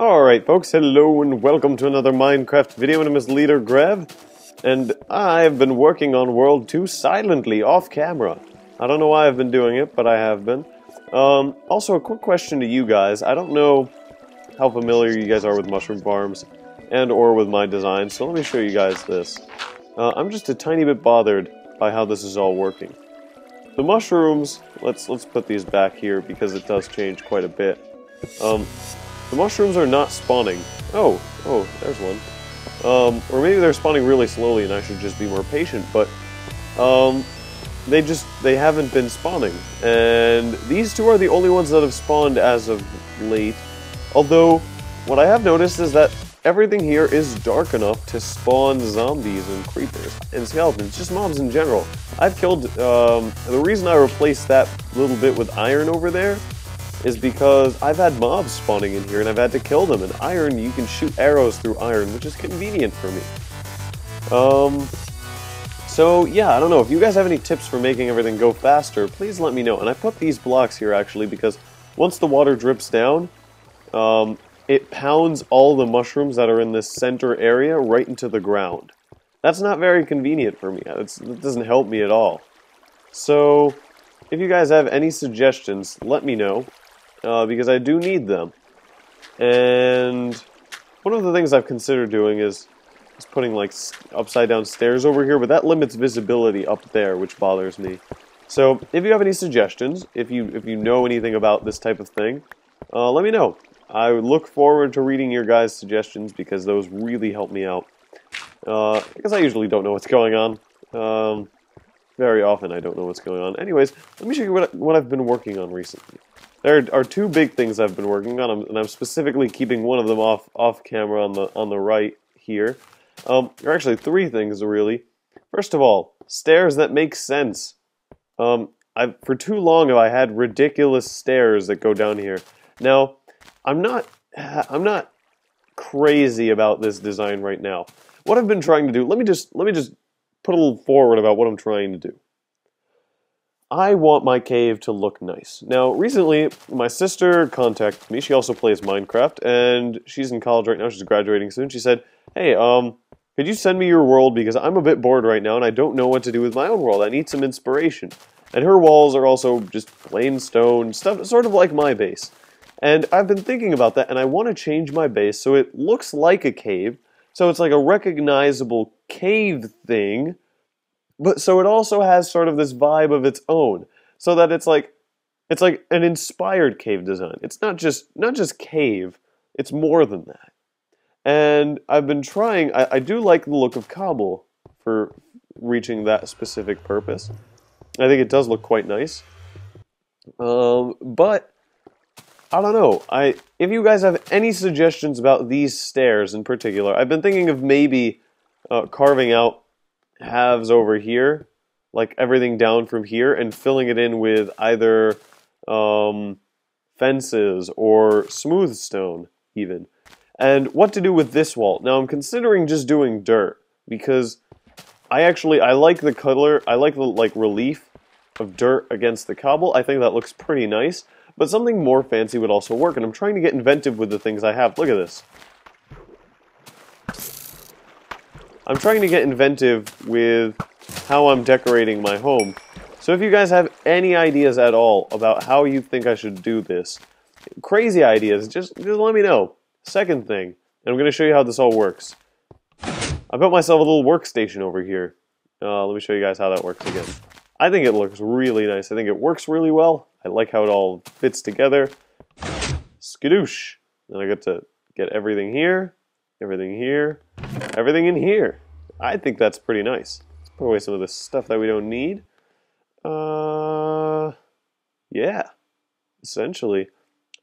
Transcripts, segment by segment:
Alright folks, hello and welcome to another Minecraft video. My name is LeaderGrev, and I've been working on World 2 silently, off camera. I don't know why I've been doing it, but I have been. Also a quick question to you guys. I don't know how familiar you guys are with mushroom farms and or with my design, so let me show you guys this. I'm just a tiny bit bothered by how this is all working. The mushrooms, let's put these back here because it does change quite a bit. The mushrooms are not spawning. Oh, there's one. Or maybe they're spawning really slowly and I should just be more patient, but they haven't been spawning. And these two are the only ones that have spawned as of late. Although, what I have noticed is that everything here is dark enough to spawn zombies and creepers and skeletons, just mobs in general. I've killed, the reason I replaced that little bit with iron over there is because I've had mobs spawning in here and I've had to kill them, and iron, you can shoot arrows through iron, which is convenient for me. So yeah, I don't know, if you guys have any tips for making everything go faster, please let me know. And I put these blocks here actually because once the water drips down, it pounds all the mushrooms that are in this center area right into the ground. That's not very convenient for me. It doesn't help me at all. So if you guys have any suggestions, let me know. Because I do need them. And one of the things I've considered doing is putting like upside down stairs over here, but that limits visibility up there, which bothers me. So if you have any suggestions, if you know anything about this type of thing, let me know. I look forward to reading your guys' suggestions because those really help me out. Because I usually don't know what's going on. Very often I don't know what's going on. Anyways, let me show you what I've been working on recently. There are two big things I've been working on, and I'm specifically keeping one of them off camera on the right here. There are actually three things really. First of all, stairs that make sense. For too long I had ridiculous stairs that go down here. Now, I'm not crazy about this design right now. What I've been trying to do, let me just put a little forward about what I'm trying to do. I want my cave to look nice. Now, recently, my sister contacted me. She also plays Minecraft, and she's in college right now. She's graduating soon. She said, hey, could you send me your world? Because I'm a bit bored right now, and I don't know what to do with my own world. I need some inspiration. And her walls are also just plain stone, stuff sort of like my base. And I've been thinking about that, and I want to change my base so it looks like a cave. So it's like a recognizable cave thing, but so it also has sort of this vibe of its own, so that it's like an inspired cave design. It's not just cave, it's more than that. And I've been trying, I do like the look of cobble for reaching that specific purpose. I think it does look quite nice. But I don't know. If you guys have any suggestions about these stairs in particular, I've been thinking of maybe carving out halves over here, like everything down from here, and filling it in with either fences or smooth stone, even. And what to do with this wall? Now I'm considering just doing dirt because I like the color. I like the relief of dirt against the cobble. I think that looks pretty nice. But something more fancy would also work, and I'm trying to get inventive with the things I have. Look at this. I'm trying to get inventive with how I'm decorating my home. So if you guys have any ideas at all about how you think I should do this, crazy ideas, just let me know. Second thing, and I'm going to show you how this all works. I built myself a little workstation over here. Let me show you guys how that works again. I think it looks really nice. I think it works really well. I like how it all fits together. Skadoosh. And I get to get everything here, everything here, everything in here. I think that's pretty nice. Let's put away some of this stuff that we don't need. Yeah. Essentially,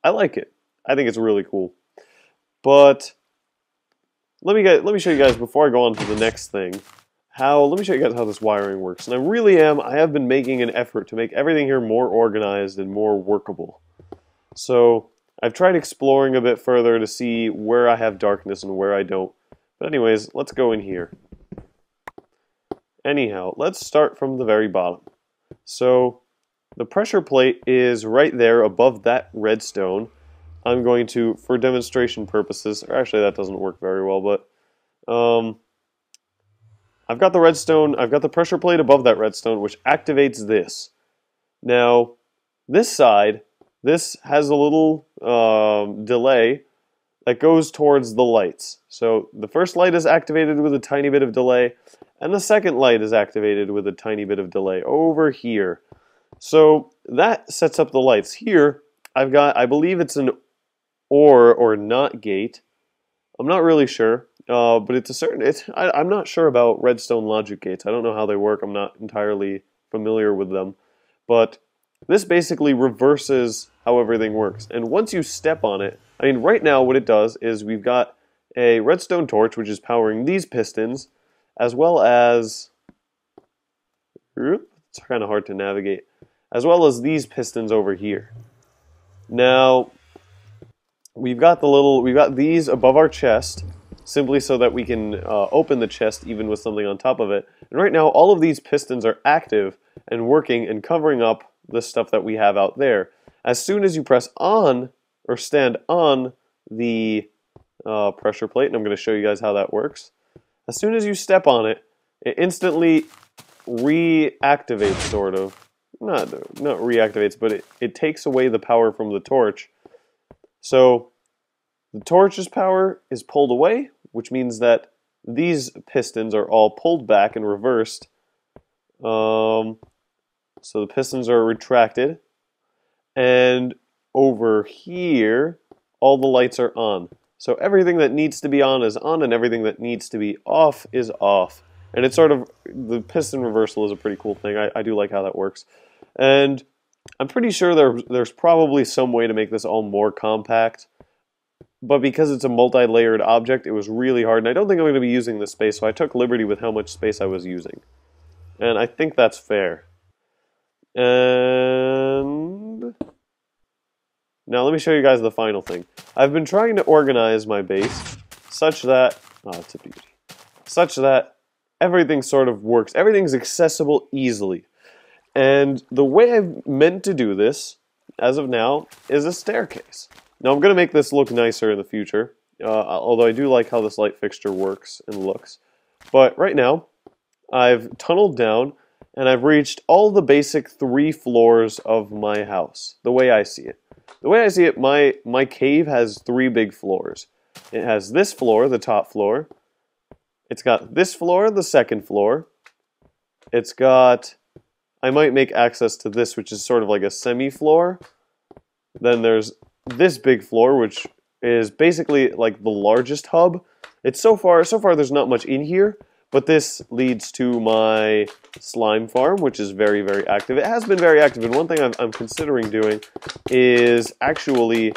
I like it. I think it's really cool. But let me show you guys before I go on to the next thing. Let me show you guys how this wiring works. And I have been making an effort to make everything here more organized and more workable. So I've tried exploring a bit further to see where I have darkness and where I don't. But anyways, let's go in here. Anyhow, let's start from the very bottom. So the pressure plate is right there above that redstone. I'm going to, for demonstration purposes, or actually that doesn't work very well, but I've got the redstone, I've got the pressure plate above that redstone, which activates this. Now, this side, this has a little delay that goes towards the lights. So the first light is activated with a tiny bit of delay, and the second light is activated with a tiny bit of delay over here. So that sets up the lights. Here, I've got, I believe it's an or not gate. I'm not really sure, but it's a certain, I'm not sure about redstone logic gates. I don't know how they work. I'm not entirely familiar with them. But this basically reverses how everything works. And once you step on it, I mean, right now what it does is we've got a redstone torch, which is powering these pistons, as well as, it's kind of hard to navigate, as well as these pistons over here. Now, we've got these above our chest, simply so that we can open the chest even with something on top of it. And right now, all of these pistons are active and working and covering up the stuff that we have out there. As soon as you press on, or stand on the pressure plate, and I'm going to show you guys how that works. As soon as you step on it, it instantly reactivates, sort of. Not reactivates, but it takes away the power from the torch. So the torch's power is pulled away, which means that these pistons are all pulled back and reversed. So the pistons are retracted, and over here, all the lights are on. So everything that needs to be on is on, and everything that needs to be off is off. And it's sort of, the piston reversal is a pretty cool thing. I do like how that works. And I'm pretty sure there's probably some way to make this all more compact. But because it's a multi-layered object, it was really hard. And I don't think I'm going to be using this space, so I took liberty with how much space I was using. And I think that's fair. And now let me show you guys the final thing. I've been trying to organize my base such that, oh, it's a beauty, such that everything sort of works. Everything's accessible easily. And the way I've meant to do this, as of now, is a staircase. Now I'm going to make this look nicer in the future, although I do like how this light fixture works and looks. But right now, I've tunneled down, and I've reached all the basic 3 floors of my house, the way I see it. The way I see it, my cave has 3 big floors. It has this floor, the top floor. It's got this floor, the second floor. It's got, I might make access to this, which is sort of like a semi-floor. Then there's this big floor, which is basically like the largest hub. It's so far there's not much in here, but this leads to my slime farm, which is very, very active. It has been very active, and one thing I'm considering doing is actually,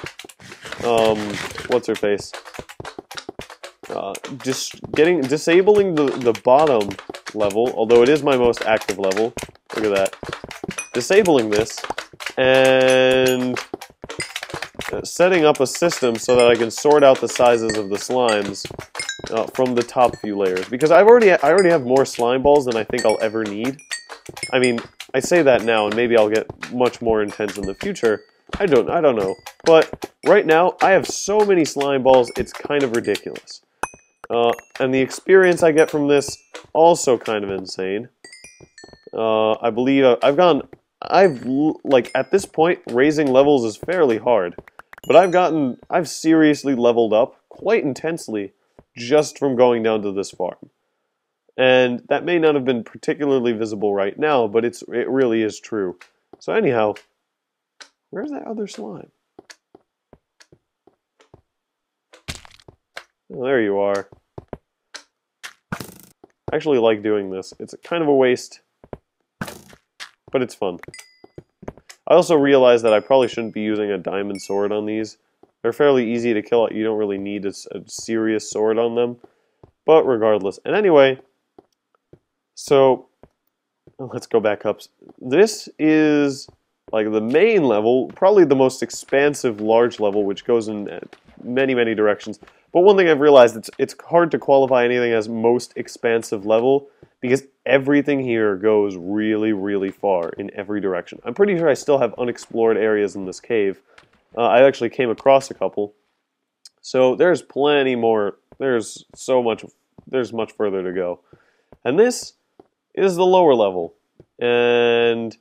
what's her face? Just disabling the bottom level, although it is my most active level. Look at that. Disabling this, and setting up a system so that I can sort out the sizes of the slimes from the top few layers, because I already have more slime balls than I think I'll ever need. I mean, I say that now, and maybe I'll get much more intense in the future. I don't know. But right now, I have so many slime balls, it's kind of ridiculous. And the experience I get from this, also kind of insane. I believe like, at this point, raising levels is fairly hard. But I've seriously leveled up quite intensely just from going down to this farm. And that may not have been particularly visible right now, but it really is true. So anyhow, where's that other slime? Oh, there you are. I actually like doing this. It's kind of a waste, but it's fun. I also realized that I probably shouldn't be using a diamond sword on these. They're fairly easy to kill. You don't really need a serious sword on them. But regardless. And anyway, so let's go back up. This is like the main level, probably the most expansive large level, which goes in many, many directions. But one thing I've realized, it's hard to qualify anything as most expansive level, because everything here goes really, really far in every direction. I'm pretty sure I still have unexplored areas in this cave, I actually came across a couple. So there's plenty more. There's much further to go. And this is the lower level. And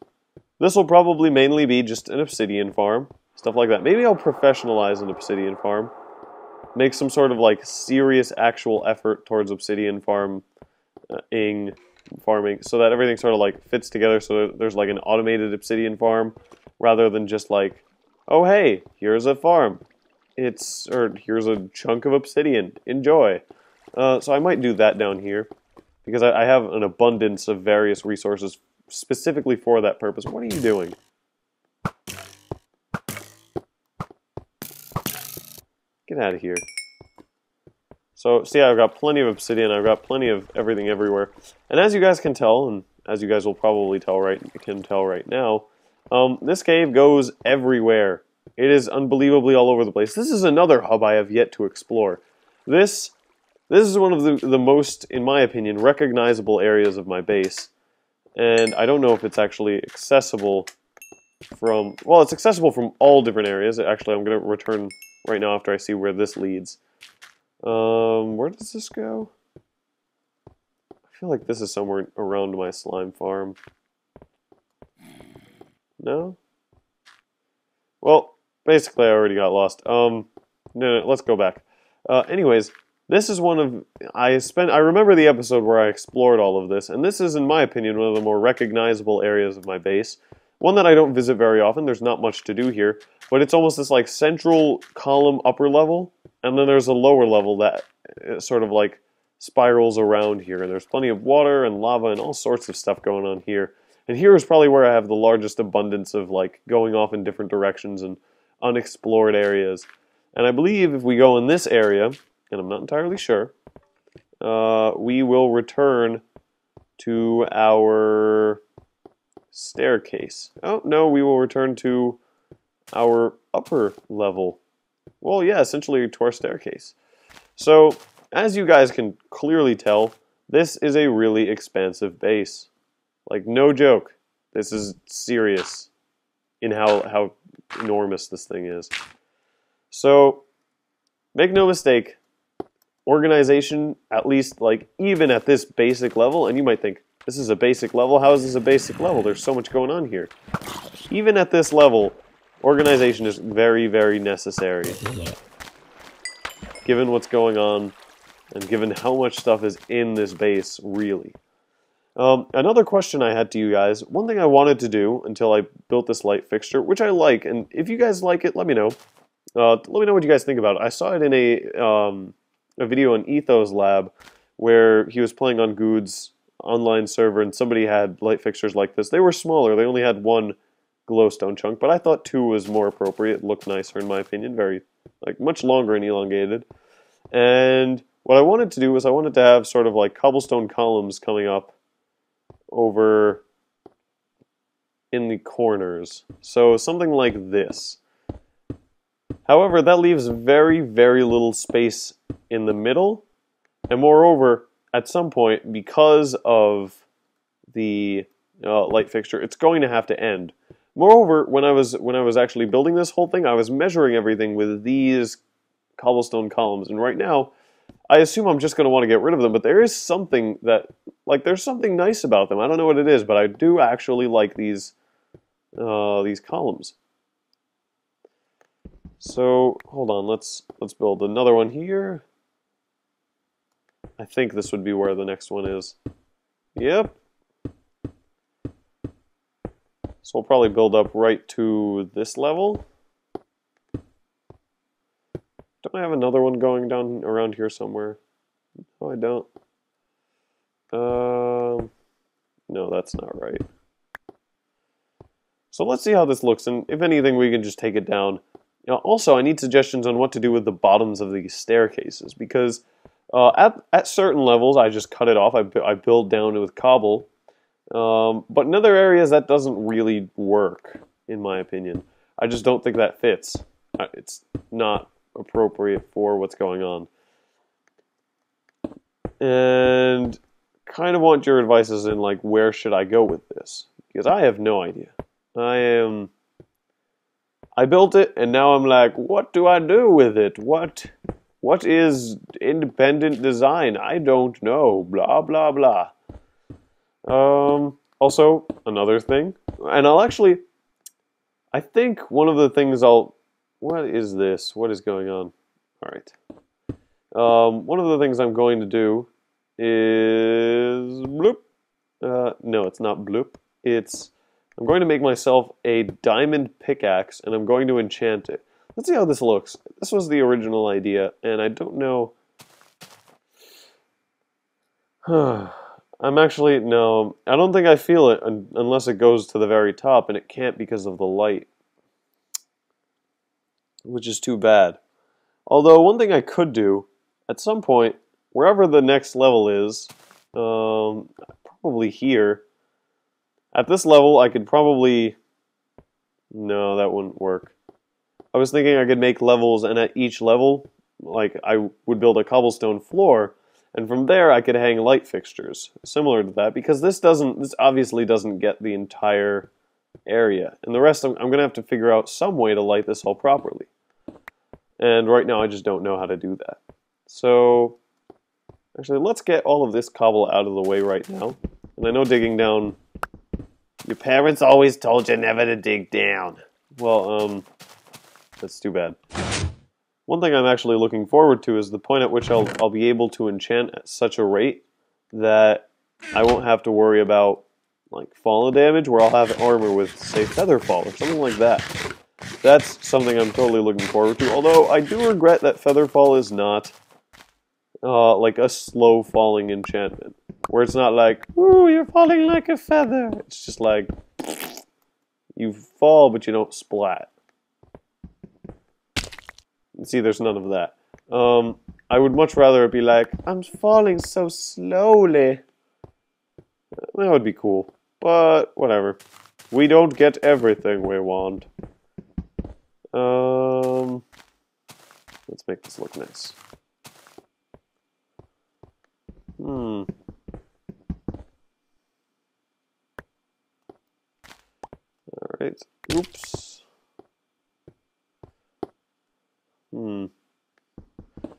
this will probably mainly be just an obsidian farm. Stuff like that. Maybe I'll professionalize an obsidian farm. Make some sort of like serious actual effort towards obsidian farming so that everything sort of like fits together so that there's like an automated obsidian farm rather than just like, oh hey, here's a farm. Or here's a chunk of obsidian. Enjoy. So I might do that down here because I have an abundance of various resources specifically for that purpose. What are you doing? Get out of here. So, see, I've got plenty of obsidian, I've got plenty of everything everywhere. And as you guys can tell, and as you guys will probably tell right now, this cave goes everywhere. It is unbelievably all over the place. This is another hub I have yet to explore. This is one of the most, in my opinion, recognizable areas of my base. And I don't know if it's actually accessible from... Well, it's accessible from all different areas. Actually, I'm going to return right now after I see where this leads. Where does this go? I feel like this is somewhere around my slime farm. No? Well, basically I already got lost. No, let's go back. Anyways, this is one of... I remember the episode where I explored all of this, and this is, in my opinion, one of the more recognizable areas of my base. One that I don't visit very often. There's not much to do here, but it's almost this like central column upper level, and then there's a lower level that sort of like spirals around here. There's plenty of water and lava and all sorts of stuff going on here. And here is probably where I have the largest abundance of like going off in different directions and unexplored areas. And I believe if we go in this area, and I'm not entirely sure, we will return to our staircase. Oh, no, we will return to our upper level. Well, yeah, essentially to our staircase. So, as you guys can clearly tell, this is a really expansive base. Like, no joke. This is serious in how enormous this thing is. So, make no mistake, organization, at least, like, even at this basic level, and you might think, this is a basic level? How is this a basic level? There's so much going on here. Even at this level, organization is very, very necessary. Given what's going on, and given how much stuff is in this base, really. Another question I had to you guys, one thing I wanted to do until I built this light fixture, which I like, and if you guys like it, let me know. Let me know what you guys think about it. I saw it in a video on Ethos Lab, where he was playing on Good's online server, and somebody had light fixtures like this. They were smaller, they only had one glowstone chunk, but I thought two was more appropriate. It looked nicer in my opinion, very, like, much longer and elongated. And what I wanted to do was I wanted to have sort of like cobblestone columns coming up over in the corners. So something like this. However, that leaves very, very little space in the middle. And moreover, at some point, because of the light fixture, it's going to have to end. Moreover, when I was actually building this whole thing, I was measuring everything with these cobblestone columns, and right now, I assume I'm just going to want to get rid of them, but there is something that, like, there's something nice about them. I don't know what it is, but I do actually like these columns. So, hold on, let's build another one here. I think this would be where the next one is. Yep. So we'll probably build up right to this level. Don't I have another one going down around here somewhere? No, I don't. No, that's not right. So let's see how this looks, and if anything, we can just take it down. Now, also, I need suggestions on what to do with the bottoms of these staircases, because at certain levels, I just cut it off. I build down with cobble. But in other areas, that doesn't really work, in my opinion. I just don't think that fits. It's not appropriate for what's going on. And kind of want your advice as in, like, where should I go with this? Because I have no idea. I am I built it, and now I'm like, what do I do with it? What is independent design? I don't know. Blah, blah, blah. Also, another thing, and I think one of the things what is this? What is going on? All right. One of the things I'm going to do is bloop. No, it's not bloop. I'm going to make myself a diamond pickaxe, and I'm going to enchant it. Let's see how this looks. This was the original idea, and I don't know. No, I don't think I feel it unless it goes to the very top, and it can't because of the light, which is too bad. Although, one thing I could do, at some point, wherever the next level is, probably here, at this level, I could probably... No, that wouldn't work. I was thinking I could make levels, and at each level, like, I would build a cobblestone floor, and from there I could hang light fixtures, similar to that, because this obviously doesn't get the entire area. And the rest, I'm going to have to figure out some way to light this all properly. And right now I just don't know how to do that. So, actually, let's get all of this cobble out of the way right now. And I know digging down... Your parents always told you never to dig down. Well, that's too bad. One thing I'm actually looking forward to is the point at which I'll be able to enchant at such a rate that I won't have to worry about like fallen damage, where I'll have armor with, say, Featherfall or something like that. That's something I'm totally looking forward to, although I do regret that Featherfall is not like a slow falling enchantment, where it's not like, ooh, you're falling like a feather. It's just like, you fall but you don't splat. See, there's none of that. I would much rather it be like, I'm falling so slowly. That would be cool, but whatever. We don't get everything we want. Let's make this look nice. Alright, oops.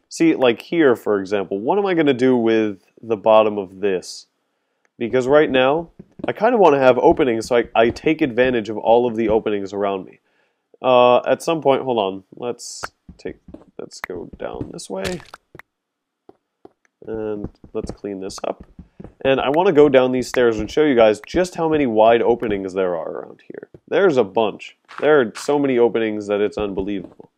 See, like here, for example, what am I going to do with the bottom of this? Because right now, I kind of want to have openings so I take advantage of all of the openings around me. At some point, hold on, let's go down this way. And let's clean this up. And I want to go down these stairs and show you guys just how many wide openings there are around here. There's a bunch. There are so many openings that it's unbelievable.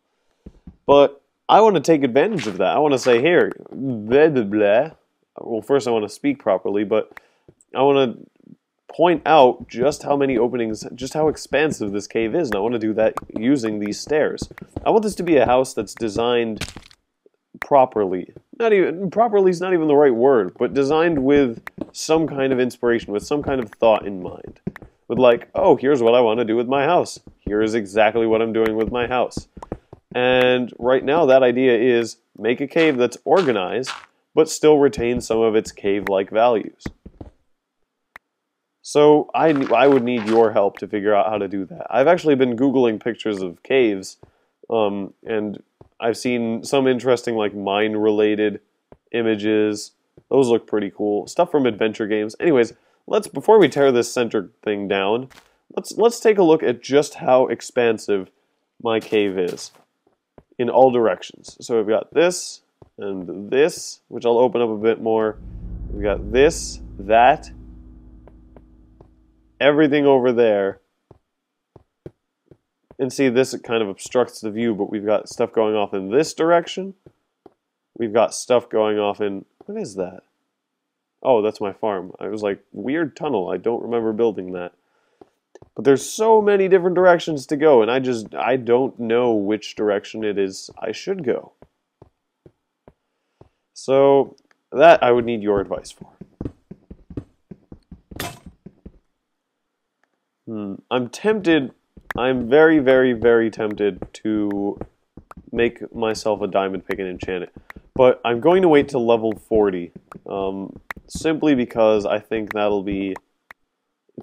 But I want to take advantage of that. I want to say, here, blah, blah, blah. Well, first I want to speak properly, but I want to point out just how many openings, just how expansive this cave is, and I want to do that using these stairs. I want this to be a house that's designed properly. Properly is not even the right word, but designed with some kind of inspiration, with some kind of thought in mind. With like, oh, here's what I want to do with my house. Here is exactly what I'm doing with my house. And right now that idea is make a cave that's organized, but still retain some of its cave-like values. So I would need your help to figure out how to do that. I've actually been Googling pictures of caves, and I've seen some interesting like mine-related images. Those look pretty cool. Stuff from adventure games. Anyways, before we tear this center thing down, let's take a look at just how expansive my cave is in all directions. So we've got this and this, which I'll open up a bit more. We've got this, that, everything over there. And see, this kind of obstructs the view, but we've got stuff going off in this direction. We've got stuff going off in... What is that? Oh, that's my farm. I was like, weird tunnel. I don't remember building that. But there's so many different directions to go, and I don't know which direction it is I should go. So, that I would need your advice for. I'm tempted... I'm very, very, very tempted to make myself a diamond pick and enchant it. But I'm going to wait till level 40, simply because I think that'll be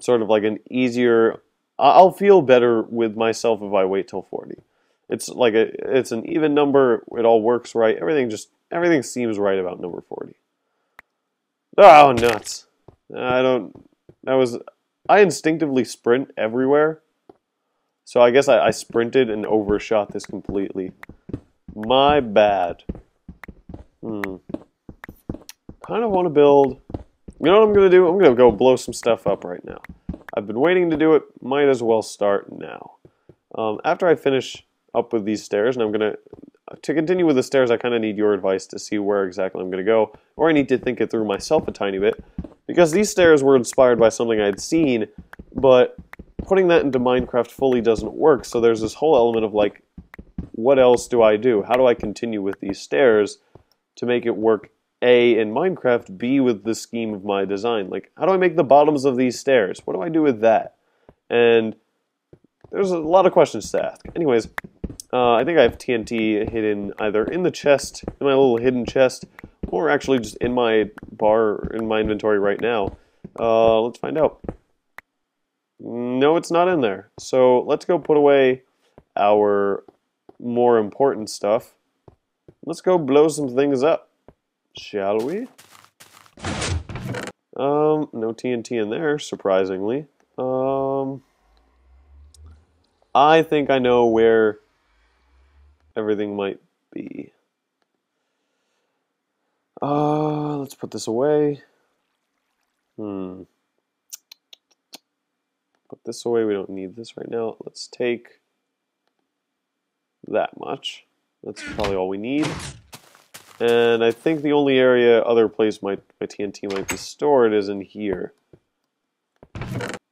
sort of like an easier I'll feel better with myself if I wait till 40. It's like it's an even number. It all works right. Everything seems right about number 40. Oh, nuts! I instinctively sprint everywhere. So I guess I sprinted and overshot this completely. My bad. Kind of want to build... You know what I'm going to do? I'm going to go blow some stuff up right now. I've been waiting to do it. Might as well start now. After I finish up with these stairs, and I'm going to continue with the stairs, I kind of need your advice to see where exactly I'm going to go. Or I need to think it through myself a tiny bit. Because these stairs were inspired by something I had seen, but putting that into Minecraft fully doesn't work. So there's this whole element of like, what else do I do? How do I continue with these stairs to make it work, A, in Minecraft, B, with the scheme of my design? Like, how do I make the bottoms of these stairs? What do I do with that? And there's a lot of questions to ask. Anyways, I think I have TNT hidden either in the chest, in my little hidden chest, or actually just in my inventory right now. Let's find out. No, it's not in there. So let's go put away our more important stuff. Let's go blow some things up, shall we? No TNT in there, surprisingly. I think I know where everything might be. Let's put this away. Put this away, we don't need this right now. Let's take that much. That's probably all we need. And I think the only other place my TNT might be stored is in here.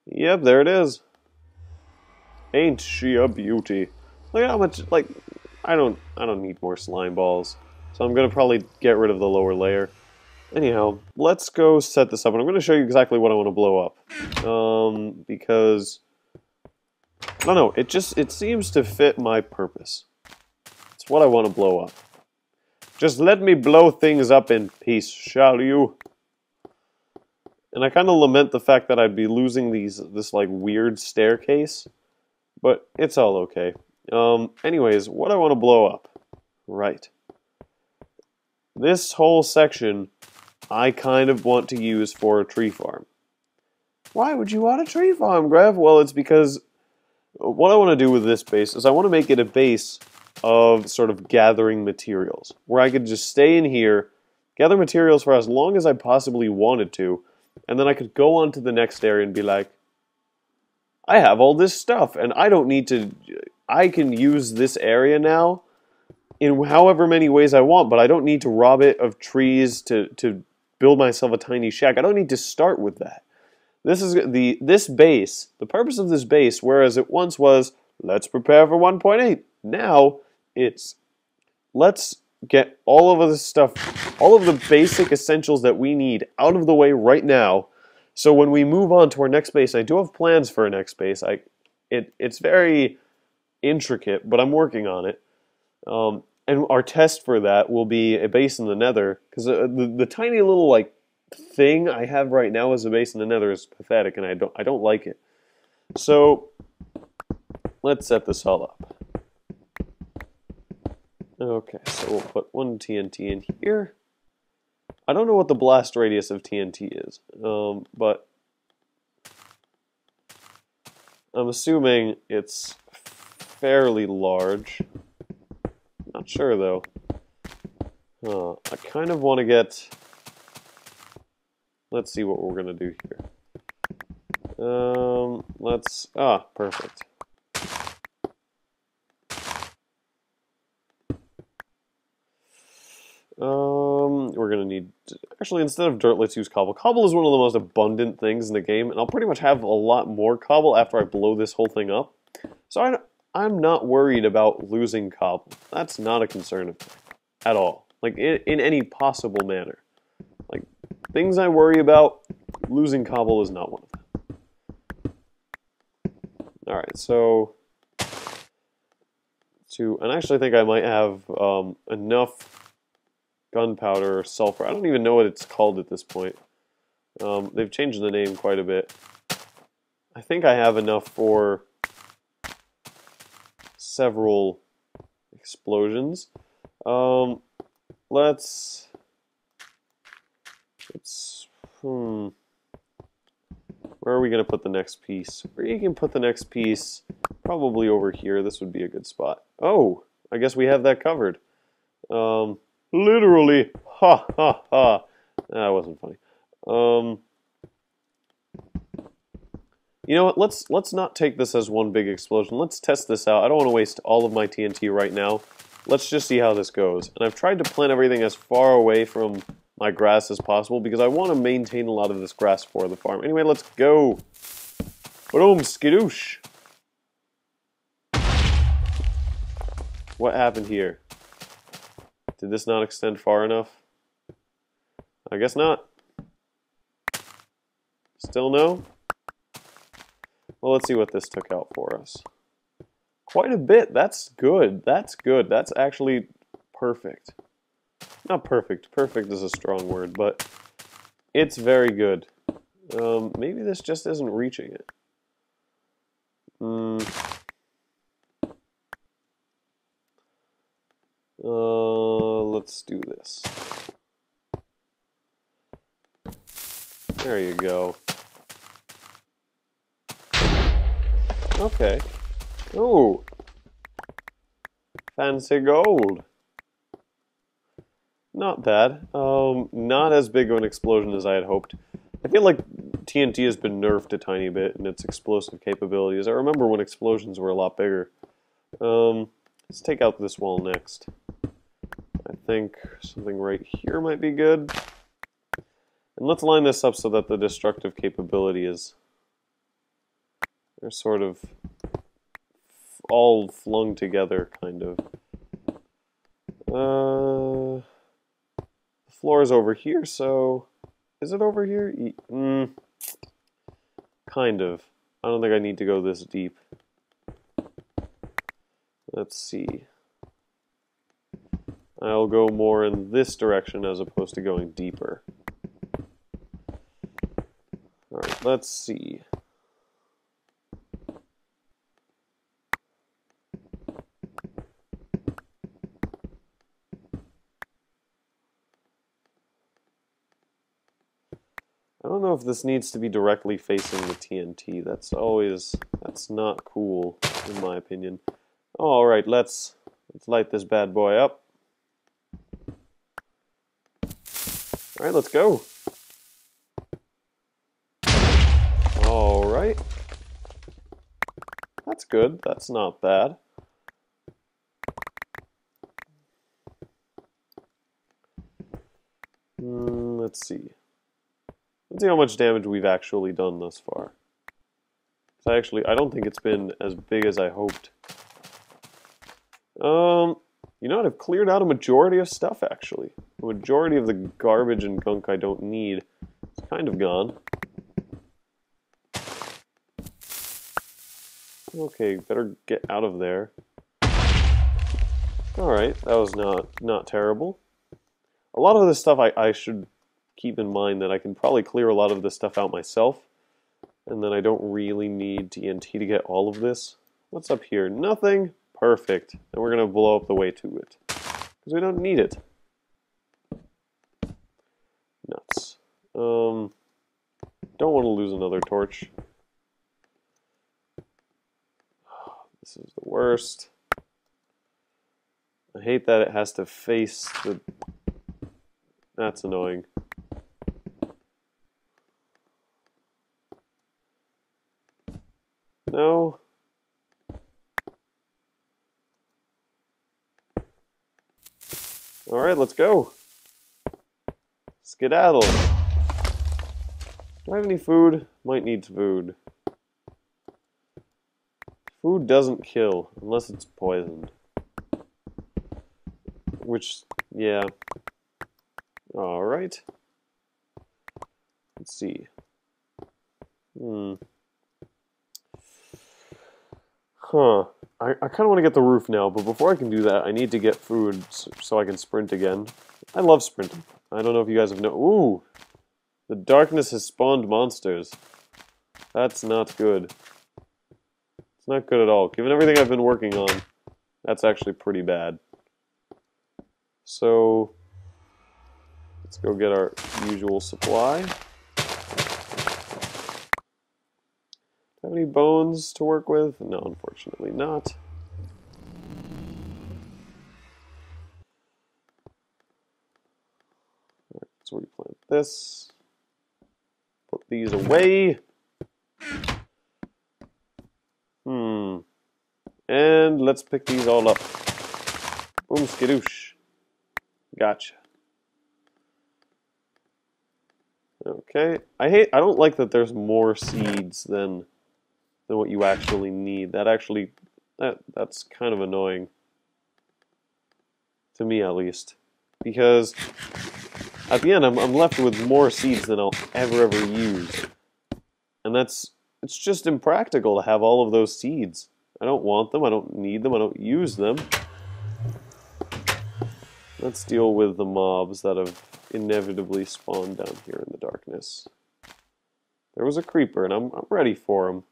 Yep, there it is. Ain't she a beauty? Look at how much, like, I don't need more slime balls. So I'm gonna probably get rid of the lower layer. Anyhow, let's go set this up, and I'm gonna show you exactly what I want to blow up. Because I don't know, it seems to fit my purpose. It's what I want to blow up. Just let me blow things up in peace, shall you? And I kind of lament the fact that I'd be losing this like weird staircase, but it's all okay. Anyways, what I want to blow up, right? This whole section, I kind of want to use for a tree farm. Why would you want a tree farm, Grev? Well, it's because what I want to do with this base is I want to make it a base of sort of gathering materials, where I could just stay in here, gather materials for as long as I possibly wanted to, and then I could go on to the next area and be like, I have all this stuff, and I don't need to, I can use this area now in however many ways I want, but I don't need to rob it of trees to build myself a tiny shack. I don't need to start with that. This is this base, the purpose of this base, whereas it once was, let's prepare for 1.8. Now, it's, let's get all of this stuff, all of the basic essentials that we need out of the way right now. So when we move on to our next base, I do have plans for a next base. It's very intricate, but I'm working on it. And our test for that will be a base in the Nether, because the tiny little like thing I have right now as a base in the Nether is pathetic, and I don't like it. So let's set this all up. Okay, so we'll put one TNT in here. I don't know what the blast radius of TNT is, but I'm assuming it's fairly large. Not sure though. I kind of want to get. Let's see what we're gonna do here. Perfect. We're gonna need, actually, instead of dirt, let's use cobble. Cobble is one of the most abundant things in the game, and I'll pretty much have a lot more cobble after I blow this whole thing up. So I'm not worried about losing cobble. That's not a concern of mine at all. Like, in any possible manner. Like, things I worry about, losing cobble is not one of them. Alright, so and I actually think I might have enough gunpowder or sulfur. I don't even know what it's called at this point. They've changed the name quite a bit. I think I have enough for several explosions. Let's where are we going to put the next piece? Where you can put the next piece, probably over here. This would be a good spot. Oh, I guess we have that covered. Literally, ha ha ha. That wasn't funny. You know what? Let's not take this as one big explosion. Let's test this out. I don't want to waste all of my TNT right now. Let's just see how this goes. And I've tried to plant everything as far away from my grass as possible because I want to maintain a lot of this grass for the farm. Anyway, let's go. Boom, skidoosh. What happened here? Did this not extend far enough? I guess not. Still no? Well, let's see what this took out for us. Quite a bit. That's good. That's good. That's actually perfect. Not perfect. Perfect is a strong word, but it's very good. Maybe this just isn't reaching it. Let's do this. There you go. Okay. Ooh. Fancy gold. Not bad. Not as big of an explosion as I had hoped. I feel like TNT has been nerfed a tiny bit in its explosive capabilities. I remember when explosions were a lot bigger. Let's take out this wall next. I think something right here might be good. And let's line this up so that the destructive capability is... They're sort of all flung together, kind of. The floor is over here, so... Is it over here? Kind of. I don't think I need to go this deep. Let's see. I'll go more in this direction as opposed to going deeper. Alright, let's see. I don't know if this needs to be directly facing the TNT. That's not cool, in my opinion. Alright, let's light this bad boy up. Alright, let's go. Alright. That's good. That's not bad. Let's see. Let's see how much damage we've actually done thus far. I don't think it's been as big as I hoped. You know what? I've cleared out a majority of stuff, actually. The majority of the garbage and gunk I don't need is kind of gone. Okay, better get out of there. Alright, that was not terrible. A lot of this stuff I should keep in mind that I can probably clear a lot of this stuff out myself, and then I don't really need TNT to get all of this. What's up here? Nothing? Perfect. And we're going to blow up the way to it, because we don't need it. Nuts. Don't want to lose another torch. This is the worst. I hate that it has to face the... That's annoying. No. Alright, let's go. Skedaddle. Do I have any food? Might need food. Food doesn't kill, unless it's poisoned. Which, yeah. Alright. Let's see. I kind of want to get the roof now, but before I can do that, I need to get food so I can sprint again. I love sprinting. I don't know if you guys have Ooh! The darkness has spawned monsters. That's not good. It's not good at all. Given everything I've been working on, that's actually pretty bad. So, let's go get our usual supply. Have any bones to work with? No, unfortunately not. Alright, so we plant this. Put these away. And let's pick these all up. Boom, skadoosh. Gotcha. Okay. I don't like that there's more seeds than what you actually need. That's kind of annoying. To me, at least. Because at the end, I'm left with more seeds than I'll ever use. And it's just impractical to have all of those seeds. I don't want them, I don't need them, I don't use them. Let's deal with the mobs that have inevitably spawned down here in the darkness. There was a creeper, and I'm ready for him.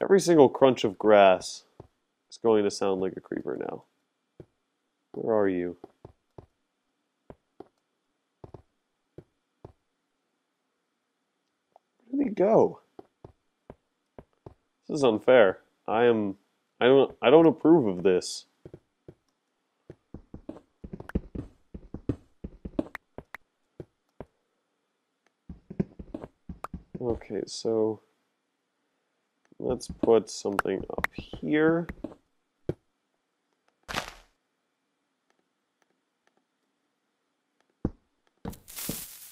Every single crunch of grass is going to sound like a creeper now. Where are you? Where did he go? This is unfair. I don't approve of this. Okay, so let's put something up here.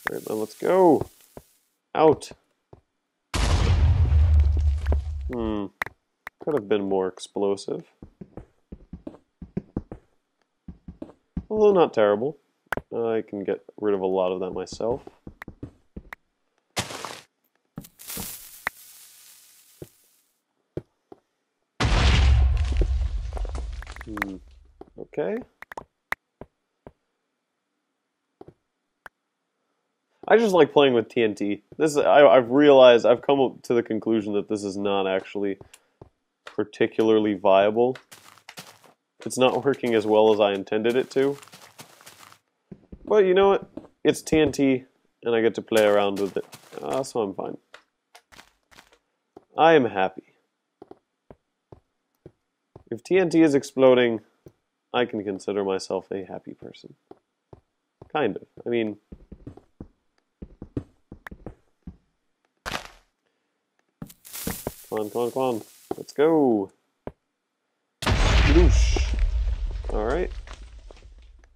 Alright, then let's go. Out. Could have been more explosive. Although not terrible. I can get rid of a lot of that myself. Okay. I just like playing with TNT. I've realized, I've come up to the conclusion that this is not actually particularly viable. It's not working as well as I intended it to. But you know what? It's TNT, and I get to play around with it. So I'm fine. I am happy. If TNT is exploding, I can consider myself a happy person. Kind of. I mean... Come on. Let's go. Alright.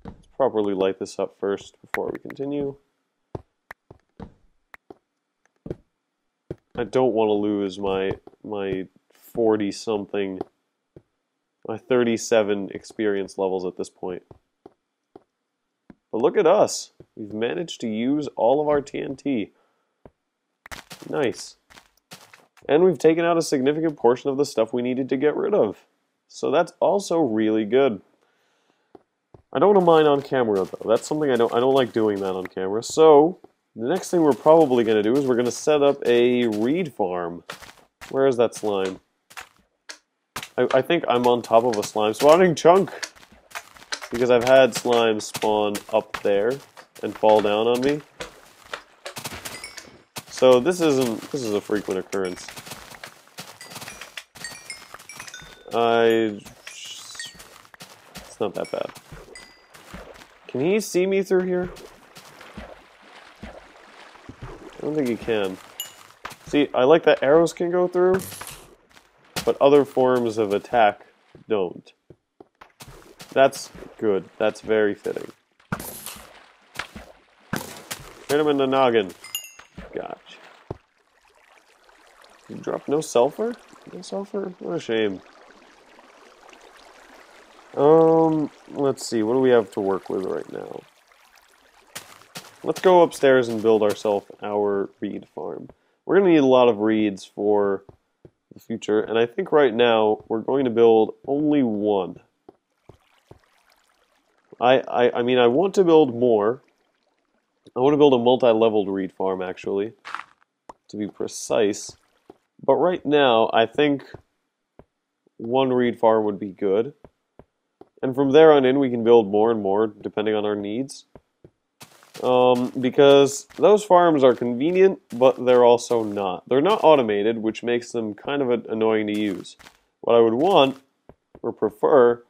Let's properly light this up first before we continue. I don't want to lose my 40-something, my 37 experience levels at this point. But look at us. We've managed to use all of our TNT. Nice. And we've taken out a significant portion of the stuff we needed to get rid of. So that's also really good. I don't want to mine on camera, though. That's something I don't like doing that on camera. So, the next thing we're probably going to do is we're going to set up a reed farm. Where is that slime? I think I'm on top of a slime spawning chunk. Because I've had slime spawn up there and fall down on me. So this is a frequent occurrence. It's not that bad. Can he see me through here? I don't think he can. See, I like that arrows can go through, but other forms of attack don't. That's good. That's very fitting. Hit him in the noggin. Gotcha. You dropped no sulfur? No sulfur? What a shame. Let's see. What do we have to work with right now? Let's go upstairs and build ourselves our reed farm. We're going to need a lot of reeds for the future, and I think right now we're going to build only one. I mean, I want to build more, I want to build a multi-leveled reed farm, actually, to be precise. But right now, I think one reed farm would be good. And from there on in, we can build more and more, depending on our needs. Because those farms are convenient, but they're also not. They're not automated, which makes them kind of annoying to use. What I would want, or prefer,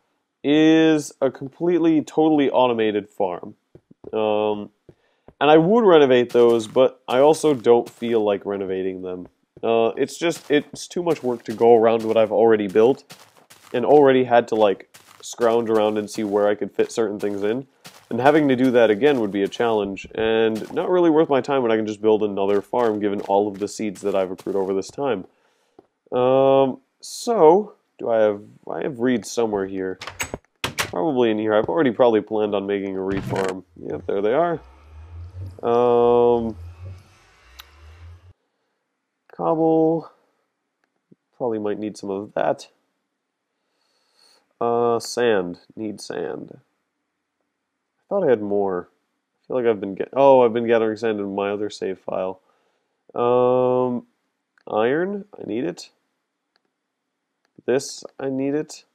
is a completely, totally automated farm. And I would renovate those, but I also don't feel like renovating them. It's too much work to go around what I've already built, and already had to, like, scrounge around and see where I could fit certain things in. And having to do that again would be a challenge, and not really worth my time when I can just build another farm given all of the seeds that I've accrued over this time. So, I have reeds somewhere here. Probably in here. I've already probably planned on making a reed farm. Yep, there they are. Cobble. Probably might need some of that. Sand. Need sand. I thought I had more. I feel like I've been gathering sand in my other save file. Iron. I need it. This. I need it.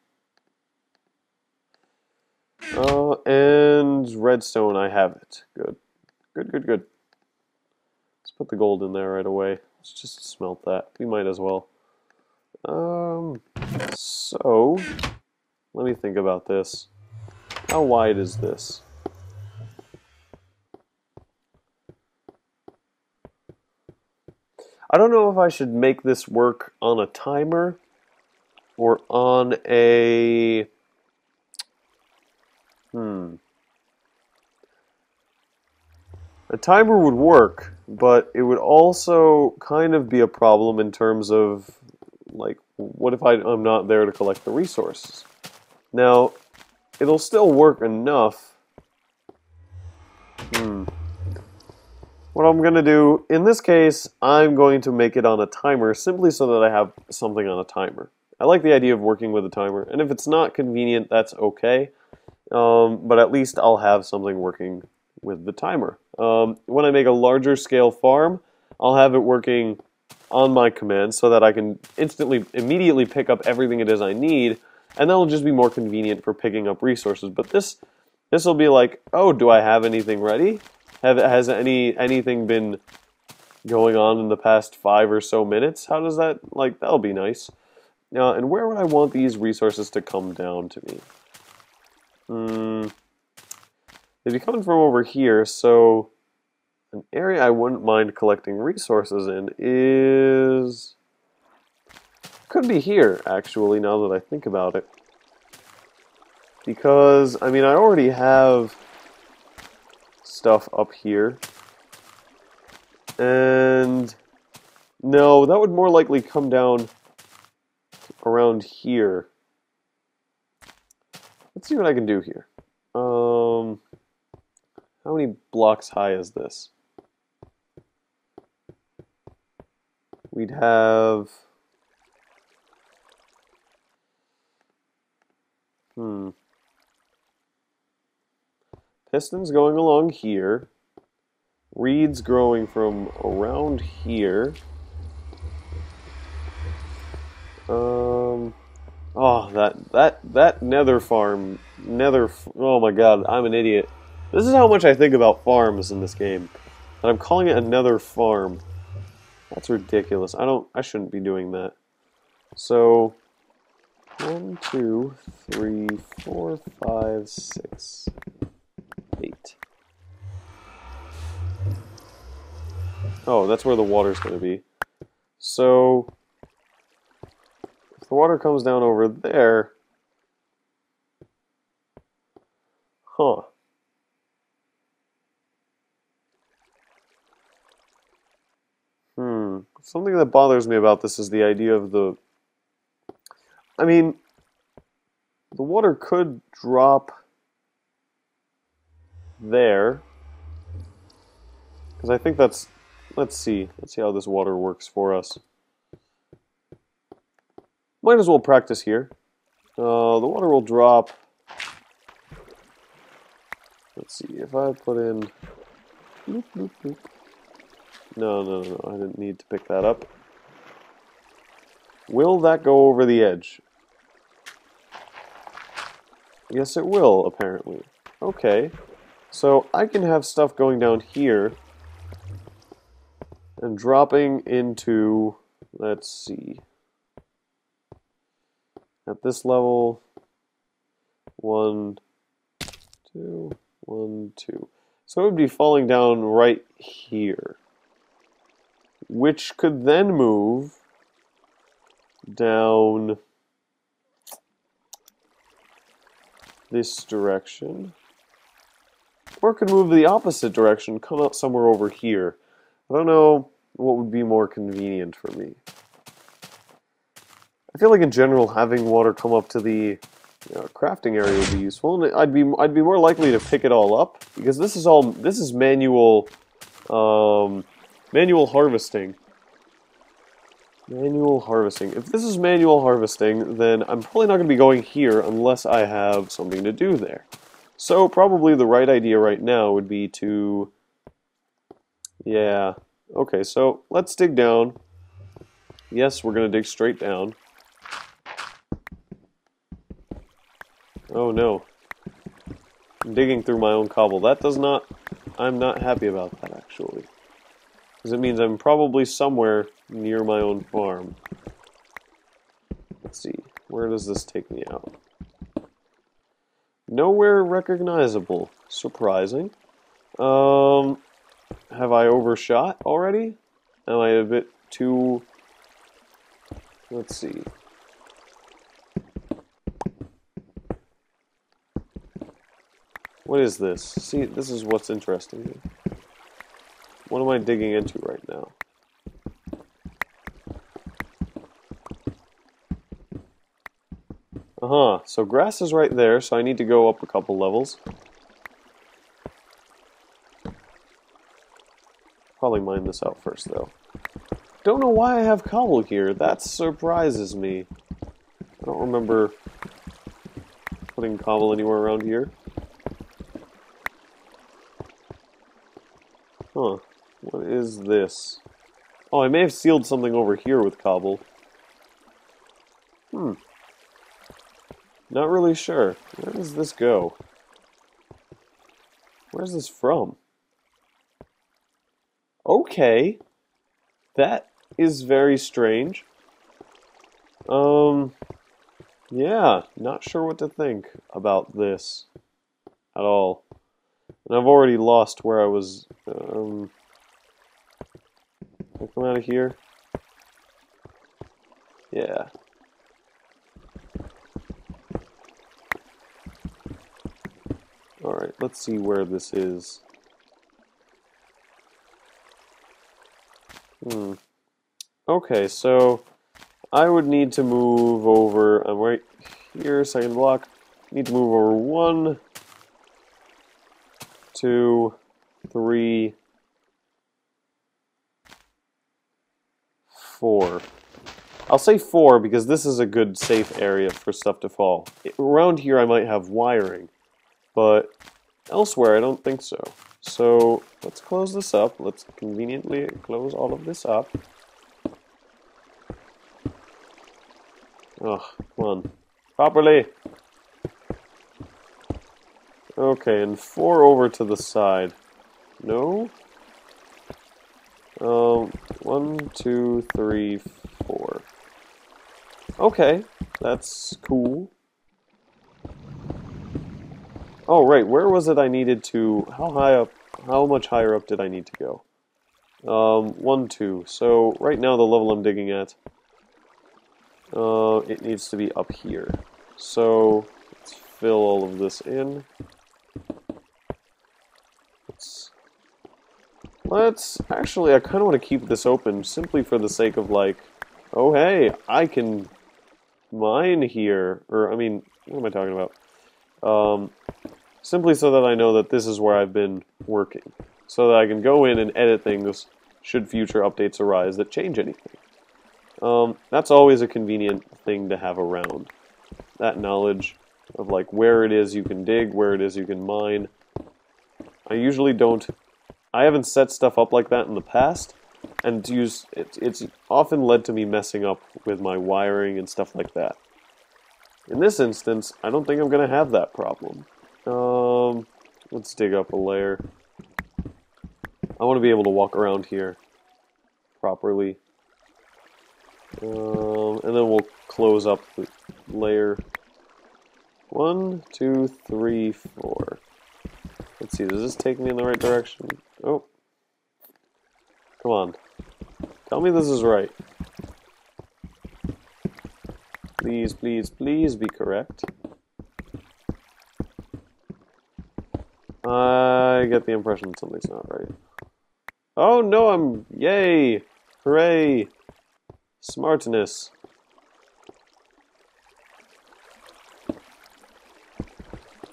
And redstone. I have it. Good. Good. Let's put the gold in there right away. Let's just smelt that. We might as well. So, let me think about this. How wide is this? I don't know if I should make this work on a timer or on a... A timer would work, but it would also kind of be a problem in terms of, like, what if I'm not there to collect the resources? Now, it'll still work enough. What I'm going to do, in this case, I'm going to make it on a timer simply so that I have something on a timer. I like the idea of working with a timer, and if it's not convenient, that's okay. But at least I'll have something working with the timer. When I make a larger scale farm, I'll have it working on my command so that I can immediately pick up everything it is I need, and that'll just be more convenient for picking up resources. But this will be like, oh, do I have anything ready? Has anything been going on in the past 5 or so minutes? How does that, that'll be nice. And where would I want these resources to come down to me? They'd be coming from over here, so an area I wouldn't mind collecting resources in could be here, actually, now that I think about it. Because, I mean, I already have stuff up here. And no, that would more likely come down around here. Let's see what I can do here. How many blocks high is this? We'd have... Pistons going along here. Reeds growing from around here. Oh, that nether farm. Oh my god, I'm an idiot. This is how much I think about farms in this game. And I'm calling it a nether farm. That's ridiculous. I shouldn't be doing that. So, 1, 2, 3, 4, 5, 6, 8. Oh, that's where the water's going to be. So, if the water comes down over there... Huh. Something that bothers me about this is the idea of the... I mean, the water could drop there. Because I think that's... Let's see how this water works for us. Might as well practice here. The water will drop... Let's see, if I put in Bloop, bloop, bloop. No, no, no, I didn't need to pick that up. Will that go over the edge? Yes, it will, apparently. Okay. So I can have stuff going down here and dropping into, let's see, at this level, 1, 2, 1, 2. So it would be falling down right here, which could then move down this direction, or it could move the opposite direction, come out somewhere over here. I don't know what would be more convenient for me. I feel like in general having water come up to the crafting area would be useful, and I'd be more likely to pick it all up because this is manual manual harvesting. Manual harvesting. If this is manual harvesting, then I'm probably not going to be going here unless I have something to do there. So probably the right idea right now would be to, yeah, okay, so let's dig down. Yes, we're going to dig straight down. Oh no. I'm digging through my own cobble. That does not, I'm not happy about that actually. Because it means I'm probably somewhere near my own farm. Let's see, where does this take me out? Nowhere recognizable. Surprising. Have I overshot already? Am I a bit too... Let's see. What is this? See, this is what's interesting here. What am I digging into right now? So grass is right there, so I need to go up a couple levels. Probably mine this out first, though. Don't know why I have cobble here. That surprises me. I don't remember putting cobble anywhere around here. Huh. What is this? Oh, I may have sealed something over here with cobble. Not really sure. Where does this go? Where's this from? Okay. That is very strange. Yeah, not sure what to think about this at all. And I've already lost where I was, can I come out of here? Yeah. Alright, let's see where this is. Okay, so I would need to move over, I'm right here, second block. Need to move over 1, 2, 3, 4. I'll say 4 because this is a good safe area for stuff to fall. Around here I might have wiring, but elsewhere I don't think so. So let's close this up. Let's conveniently close all of this up. Oh, come on. Properly. Okay, and 4 over to the side. No? 1, 2, 3, 4. Okay, that's cool. Oh, right, where was it I needed to... How high up... How much higher up did I need to go? 1, 2. So, right now the level I'm digging at... it needs to be up here. So, let's fill all of this in. Let's... Actually, I kind of want to keep this open simply for the sake of, like... Oh, hey, I can mine here. Or, I mean, what am I talking about? Simply so that I know that this is where I've been working. So that I can go in and edit things should future updates arise that change anything. That's always a convenient thing to have around. That knowledge of like where it is you can dig, where it is you can mine. I usually don't I haven't set stuff up like that in the past, and it's often led to me messing up with my wiring and stuff like that. In this instance, I don't think I'm going to have that problem. Let's dig up a layer. I want to be able to walk around here properly. And then we'll close up the layer. 1, 2, 3, 4. Let's see, does this take me in the right direction? Oh. Come on. Tell me this is right. Please, please, please be correct. I get the impression something's not right. Oh no, yay! Hooray! Smartness.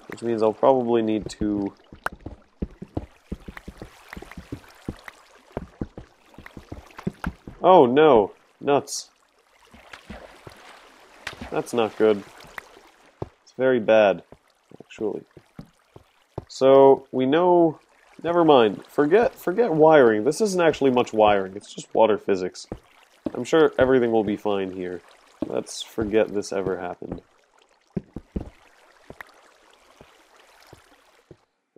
Which means I'll probably need to... Oh no! Nuts. That's not good. It's very bad, actually. So, we know... Never mind. Forget wiring. This isn't actually much wiring. It's just water physics. I'm sure everything will be fine here. Let's forget this ever happened.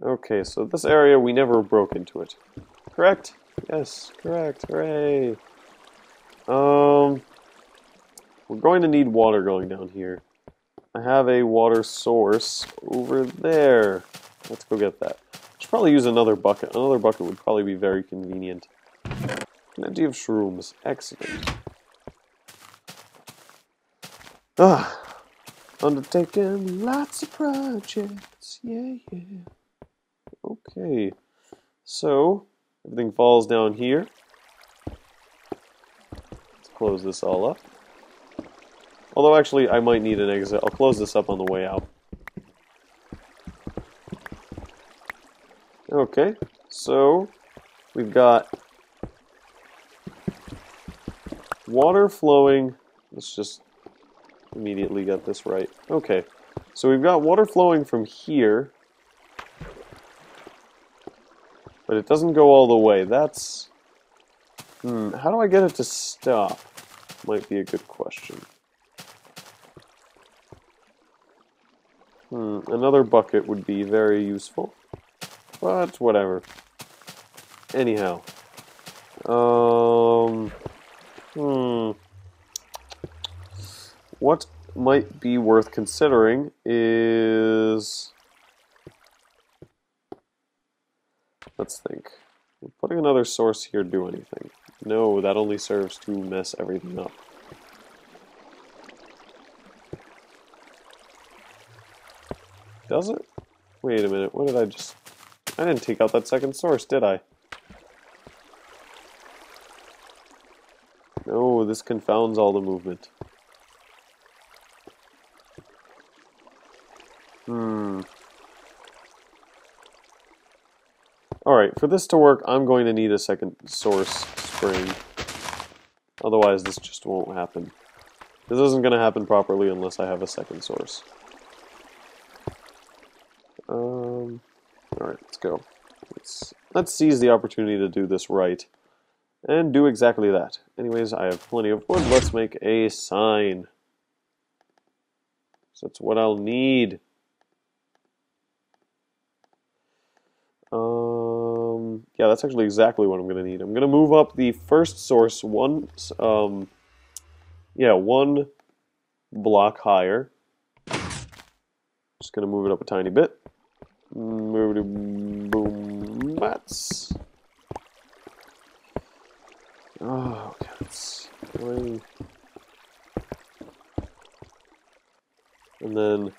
Okay, so this area, we never broke into it. Correct? Yes, correct. Hooray! We're going to need water going down here. I have a water source over there. Let's go get that. Should probably use another bucket. Another bucket would probably be very convenient. Plenty of shrooms. Excellent. Undertaking lots of projects. Yeah, yeah. Okay. So, everything falls down here. Let's close this all up. Although, actually, I might need an exit. I'll close this up on the way out. Okay, so we've got water flowing. Let's just immediately get this right. Okay, so we've got water flowing from here, but it doesn't go all the way. That's... how do I get it to stop? Might be a good question. Another bucket would be very useful. But, whatever. Anyhow. What might be worth considering is... Let's think. Would putting another source here do anything? No, that only serves to mess everything up. Does it? Wait a minute, what did I just... I didn't take out that second source, did I? No, this confounds all the movement. Alright, for this to work, I'm going to need a second source spring. Otherwise, this just won't happen. This isn't going to happen properly unless I have a second source. Alright, let's go. Let's seize the opportunity to do this right. And do exactly that. Anyways, I have plenty of wood. Let's make a sign. So that's what I'll need. Yeah, that's actually exactly what I'm going to need. I'm going to move up the first source one block higher. Just going to move it up a tiny bit. Boom, that's... Oh, okay, that's going. And then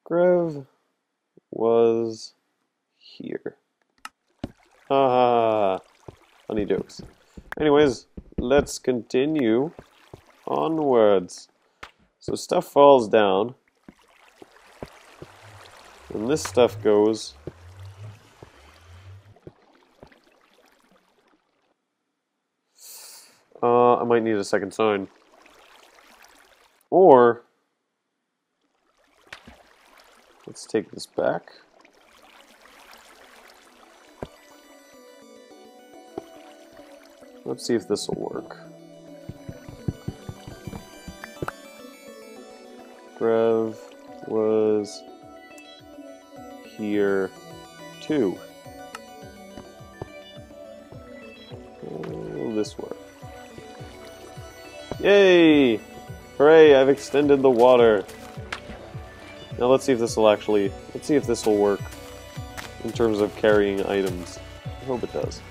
Grev was here. Ah, funny jokes. Anyways, let's continue onwards. So stuff falls down. And this stuff goes... I might need a second sign. Or... let's take this back. Let's see if this will work. Grev was here too. Will this work? Yay! Hooray, I've extended the water. Now let's see if this will actually, let's see if this will work in terms of carrying items. I hope it does.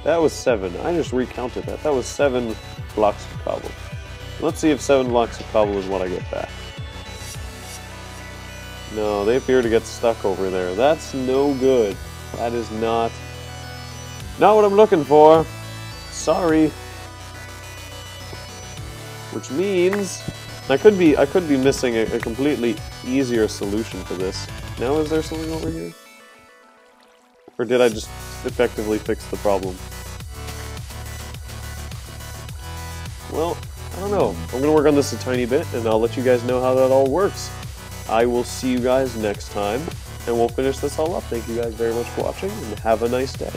That was 7. I just recounted that. That was 7 blocks of cobble. Let's see if 7 blocks of cobble is what I get back. No, they appear to get stuck over there. That's no good. That is not what I'm looking for. Sorry. Which means I could be missing a completely easier solution to this. Now is there something over here? Or did I just effectively fix the problem? Well, I don't know. I'm gonna work on this a tiny bit and I'll let you guys know how that all works. I will see you guys next time and we'll finish this all up. Thank you guys very much for watching and have a nice day.